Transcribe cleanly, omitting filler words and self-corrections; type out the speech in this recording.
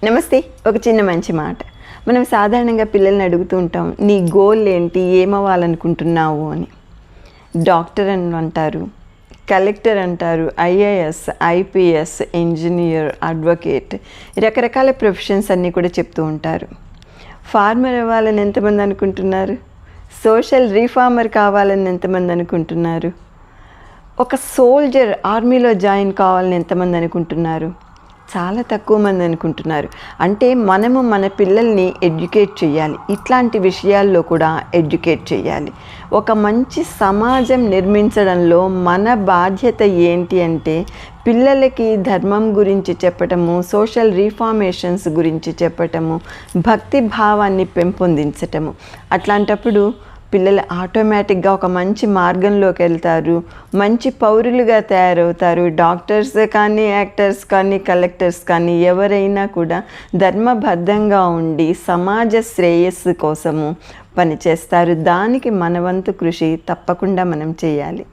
నమస్తే. ఒక చిన్న మంచి మాట. మనం సాధారణంగా పిల్లల్ని అడుగుతూ ఉంటాం, నీ గోల్ ఏంటి, ఏమవ్వాలనుకుంటున్నావు అని. డాక్టర్ అని అంటారు, కలెక్టర్ అంటారు, ఐఏఎస్, ఐపీఎస్, ఇంజనీర్, అడ్వకేట్, రకరకాల ప్రొఫెషన్స్ అన్నీ కూడా చెప్తూ ఉంటారు. ఫార్మర్ అవ్వాలని ఎంతమంది అనుకుంటున్నారు? సోషల్ రీఫార్మర్ కావాలని ఎంతమంది అనుకుంటున్నారు? ఒక సోల్జర్ ఆర్మీలో జాయిన్ కావాలని ఎంతమంది అనుకుంటున్నారు? చాలా తక్కువ మంది అనుకుంటున్నారు. అంటే మనము మన పిల్లల్ని ఎడ్యుకేట్ చేయాలి, ఇట్లాంటి విషయాల్లో కూడా ఎడ్యుకేట్ చేయాలి. ఒక మంచి సమాజం నిర్మించడంలో మన బాధ్యత ఏంటి అంటే పిల్లలకి ధర్మం గురించి చెప్పటము, సోషల్ రీఫార్మేషన్స్ గురించి చెప్పటము, భక్తి భావాన్ని పెంపొందించటము. అట్లాంటప్పుడు పిల్లలు ఆటోమేటిక్గా ఒక మంచి మార్గంలోకి వెళ్తారు, మంచి పౌరులుగా తయారవుతారు. డాక్టర్స్ కానీ, యాక్టర్స్ కానీ, కలెక్టర్స్ కానీ ఎవరైనా కూడా ధర్మబద్ధంగా ఉండి సమాజ శ్రేయస్సు కోసము పనిచేస్తారు. దానికి మన వంతు కృషి తప్పకుండా మనం చేయాలి.